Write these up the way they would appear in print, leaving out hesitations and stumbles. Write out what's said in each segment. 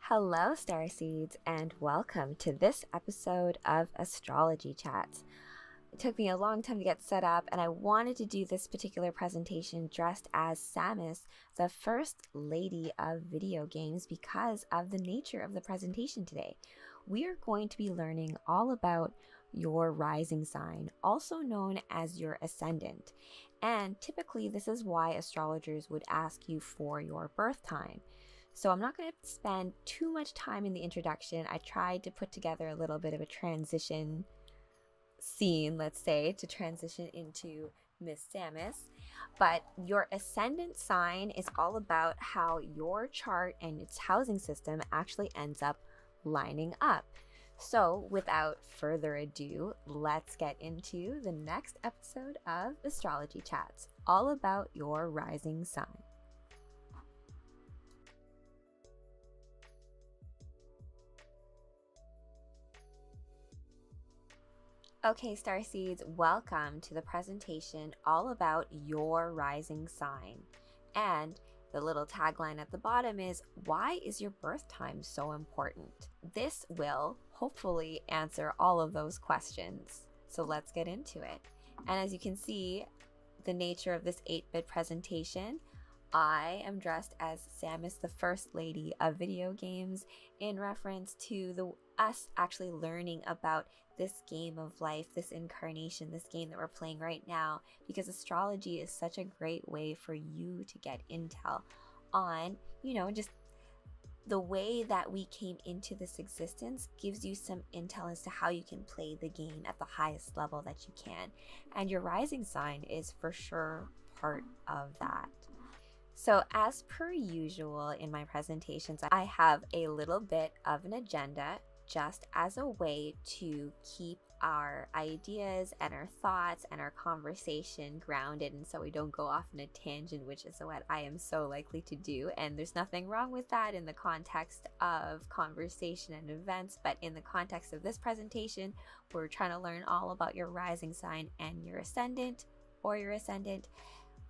Hello, Starseeds, and welcome to this episode of Astrology Chats. It took me a long time to get set up, and I wanted to do this particular presentation dressed as Samus, the First Lady of video games, because of the nature of the presentation today. We are going to be learning all about your rising sign, also known as your ascendant. And typically, this is why astrologers would ask you for your birth time. So I'm not going to spend too much time in the introduction. I tried to put together a little bit of a transition scene, let's say, to transition into Miss Samus. But your ascendant sign is all about how your chart and its housing system actually ends up lining up. So without further ado, let's get into the next episode of Astrology Chats, all about your rising sign. Okay, Starseeds, welcome to the presentation all about your rising sign. And the little tagline at the bottom is, why is your birth time so important? This will hopefully answer all of those questions. So let's get into it. And as you can see, the nature of this 8-bit presentation, I am dressed as Samus, the First Lady of video games, in reference to us actually learning about this game of life, this incarnation, this game that we're playing right now, because astrology is such a great way for you to get intel on, just the way that we came into this existence gives you some intel as to how you can play the game at the highest level that you can. And your rising sign is for sure part of that. So as per usual in my presentations, I have a little bit of an agenda just as a way to keep our ideas and our thoughts and our conversation grounded, and so we don't go off in a tangent, which is what I am so likely to do. And there's nothing wrong with that in the context of conversation and events, but in the context of this presentation, we're trying to learn all about your rising sign and your ascendant or your ascendant.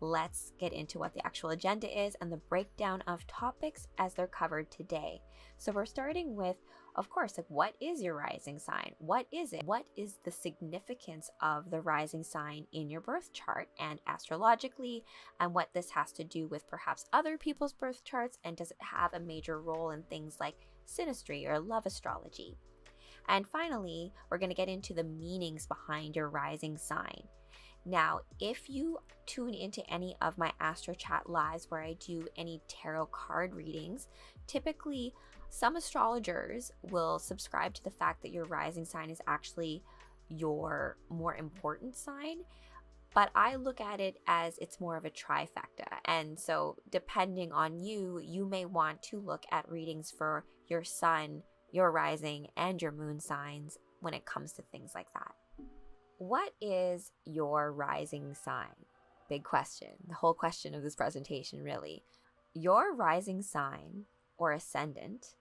Let's get into what the actual agenda is and the breakdown of topics as they're covered today. So we're starting with, of course, what is your rising sign? What is it? What is the significance of the rising sign in your birth chart and astrologically, and what this has to do with perhaps other people's birth charts, and does it have a major role in things like synastry or love astrology? And finally, we're going to get into the meanings behind your rising sign. Now, if you tune into any of my Astro Chat lives where I do any tarot card readings, typically some astrologers will subscribe to the fact that your rising sign is actually your more important sign, but I look at it as it's more of a trifecta. And so depending on you, you may want to look at readings for your sun, your rising, and your moon signs when it comes to things like that. What is your rising sign? Big question. The whole question of this presentation, really. Your rising sign, or ascendant,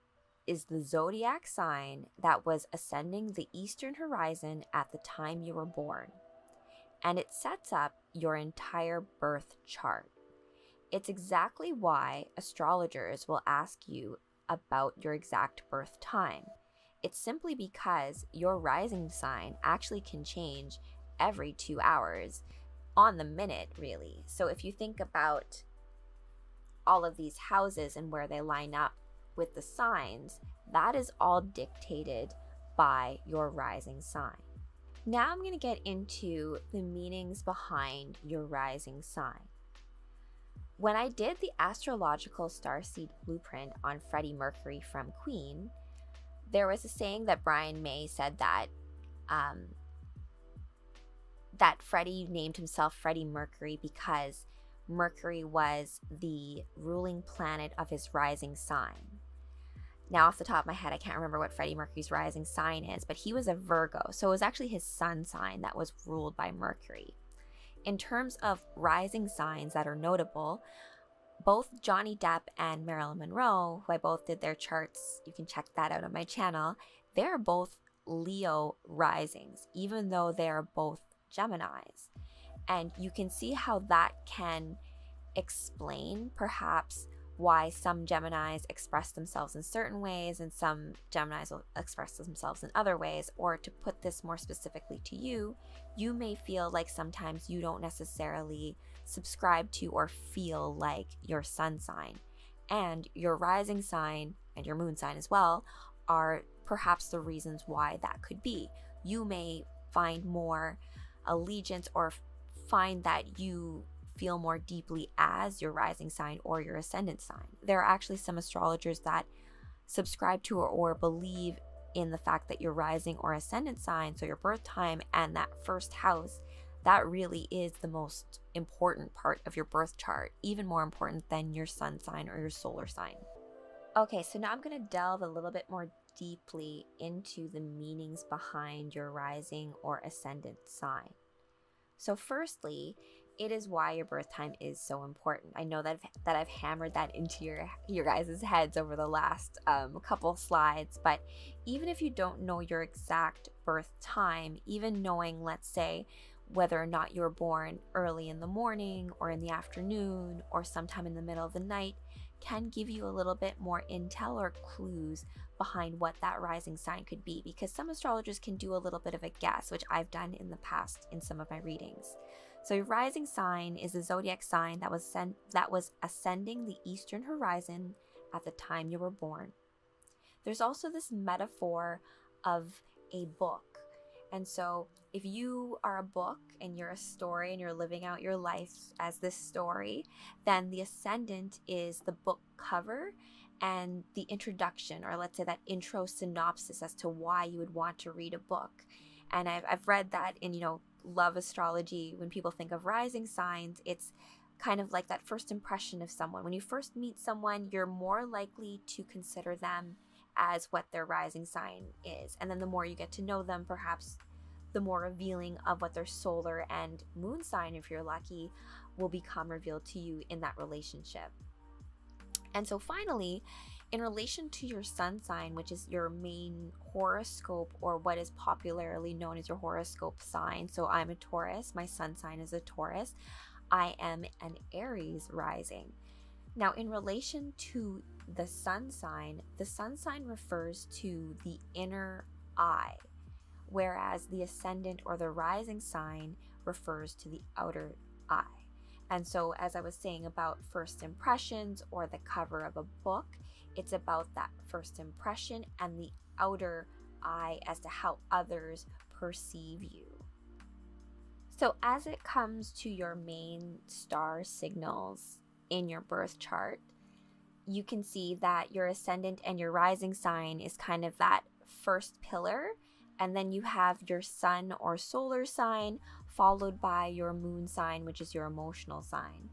is the zodiac sign that was ascending the eastern horizon at the time you were born. And it sets up your entire birth chart. It's exactly why astrologers will ask you about your exact birth time. It's simply because your rising sign actually can change every 2 hours, on the minute, really. So if you think about all of these houses and where they line up with the signs, that is all dictated by your rising sign. Now I'm going to get into the meanings behind your rising sign. When I did the astrological starseed blueprint on Freddie Mercury from Queen, there was a saying that Brian May said that Freddie named himself Freddie Mercury because Mercury was the ruling planet of his rising sign. Now, off the top of my head, I can't remember what Freddie Mercury's rising sign is, but he was a Virgo, so it was actually his sun sign that was ruled by Mercury. In terms of rising signs that are notable, both Johnny Depp and Marilyn Monroe, who I both did their charts, you can check that out on my channel, they're both Leo risings, even though they're both Geminis. And you can see how that can explain perhaps why some Geminis express themselves in certain ways and some Geminis will express themselves in other ways. Or to put this more specifically to you, you may feel like sometimes you don't necessarily subscribe to or feel like your sun sign. And your rising sign and your moon sign as well are perhaps the reasons why that could be. You may find more allegiance or find that you feel more deeply as your rising sign or your ascendant sign. There are actually some astrologers that subscribe to or believe in the fact that your rising or ascendant sign, so your birth time and that first house, that really is the most important part of your birth chart, even more important than your sun sign or your solar sign. Okay, so now I'm going to delve a little bit more deeply into the meanings behind your rising or ascendant sign. So firstly, it is why your birth time is so important. I know that I've hammered that into your guys' heads over the last couple slides, but even if you don't know your exact birth time, even knowing, let's say, whether or not you were born early in the morning or in the afternoon or sometime in the middle of the night, can give you a little bit more intel or clues behind what that rising sign could be, because some astrologers can do a little bit of a guess, which I've done in the past in some of my readings. So your rising sign is a zodiac sign that was ascending the eastern horizon at the time you were born. There's also this metaphor of a book. And so if you are a book and you're a story and you're living out your life as this story, then the ascendant is the book cover and the introduction, or let's say that intro synopsis as to why you would want to read a book. And I've read that in, Love Astrology, when people think of rising signs, it's kind of like that first impression of someone. When you first meet someone, you're more likely to consider them as what their rising sign is. And then the more you get to know them, perhaps the more revealing of what their solar and moon sign, if you're lucky, will become revealed to you in that relationship. And so finally, in relation to your sun sign, which is your main horoscope, or what is popularly known as your horoscope sign. So I'm a Taurus, my sun sign is a Taurus. I am an Aries rising. Now, in relation to the sun sign refers to the inner eye, whereas the ascendant or the rising sign refers to the outer eye. And so, as I was saying about first impressions or the cover of a book, it's about that first impression and the outer eye as to how others perceive you. So as it comes to your main star signals in your birth chart, you can see that your ascendant and your rising sign is kind of that first pillar, and then you have your sun or solar sign followed by your moon sign, which is your emotional sign.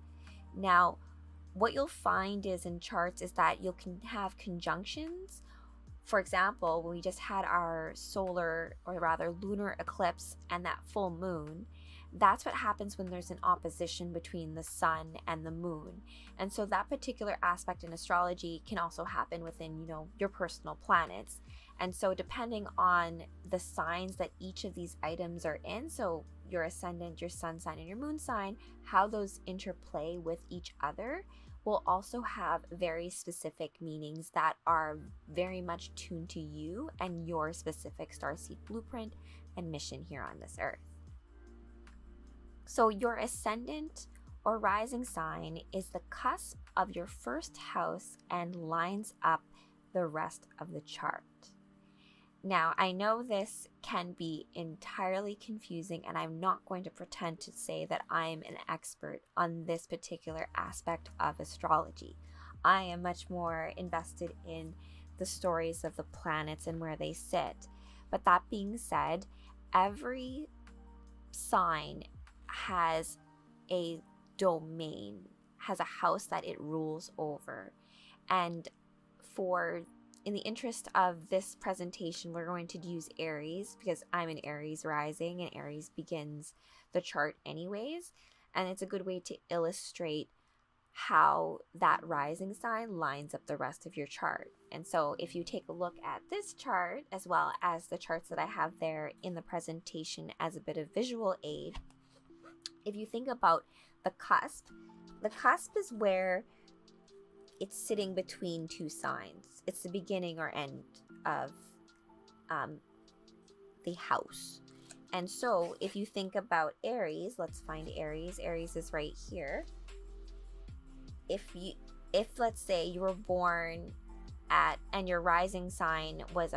Now, what you'll find is in charts is that you can have conjunctions. For example, when we just had our solar, or rather lunar eclipse and that full moon, that's what happens when there's an opposition between the sun and the moon. And so that particular aspect in astrology can also happen within, your personal planets. And so depending on the signs that each of these items are in, so your ascendant, your sun sign, and your moon sign, how those interplay with each other will also have very specific meanings that are very much tuned to you and your specific starseed blueprint and mission here on this earth. So your ascendant or rising sign is the cusp of your first house and lines up the rest of the chart. Now, I know this can be entirely confusing, and I'm not going to pretend to say that I'm an expert on this particular aspect of astrology. I am much more invested in the stories of the planets and where they sit. But that being said, every sign has a domain, has a house that it rules over. And in the interest of this presentation, we're going to use Aries because I'm an Aries rising and Aries begins the chart anyways. And it's a good way to illustrate how that rising sign lines up the rest of your chart. And so if you take a look at this chart, as well as the charts that I have there in the presentation as a bit of visual aid, if you think about the cusp is where it's sitting between two signs. It's the beginning or end of the house. And so if you think about Aries, let's find Aries. Aries is right here. If let's say you were born at, and your rising sign was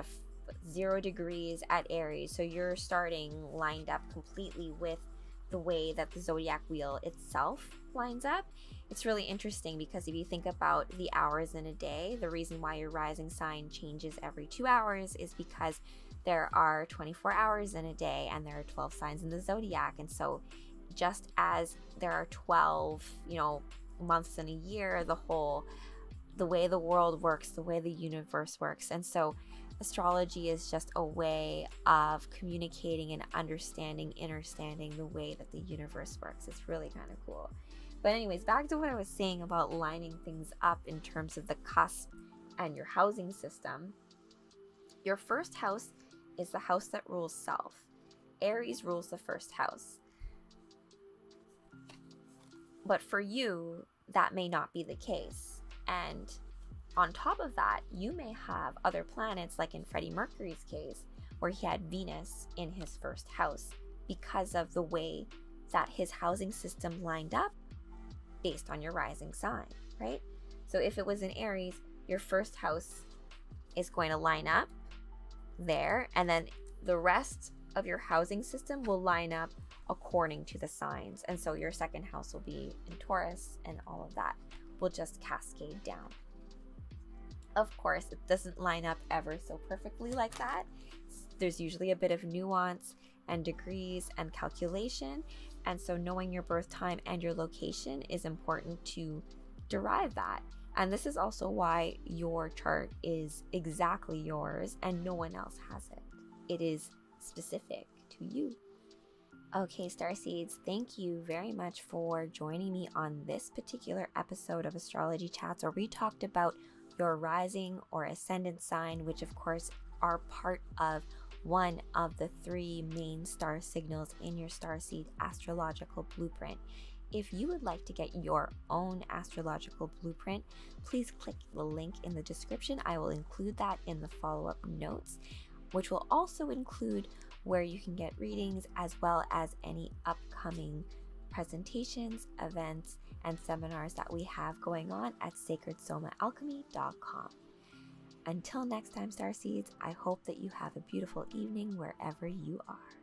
0 degrees at Aries, so you're starting lined up completely with the way that the zodiac wheel itself lines up. It's really interesting because if you think about the hours in a day, the reason why your rising sign changes every 2 hours is because there are 24 hours in a day and there are 12 signs in the zodiac. And so just as there are 12, months in a year, the way the world works, the way the universe works. And so astrology is just a way of communicating and understanding the way that the universe works. It's really kind of cool. But anyways, back to what I was saying about lining things up in terms of the cusp and your housing system. Your first house is the house that rules self. Aries rules the first house. But for you, that may not be the case. And on top of that, you may have other planets, like in Freddie Mercury's case, where he had Venus in his first house because of the way that his housing system lined up based on your rising sign, right? So if it was in Aries, your first house is going to line up there, and then the rest of your housing system will line up according to the signs. And so your second house will be in Taurus, and all of that will just cascade down. Of course, it doesn't line up ever so perfectly like that. There's usually a bit of nuance and degrees and calculation. And so knowing your birth time and your location is important to derive that. And this is also why your chart is exactly yours and no one else has it. It is specific to you. Okay, Starseeds, thank you very much for joining me on this particular episode of Astrology Chats, where we talked about your rising or ascendant sign, which of course are part of one of the 3 main star signals in your starseed astrological blueprint. If you would like to get your own astrological blueprint, please click the link in the description. I will include that in the follow-up notes, which will also include where you can get readings, as well as any upcoming presentations, events, and seminars that we have going on at sacredsomaalchemy.com. Until next time, Starseeds, I hope that you have a beautiful evening wherever you are.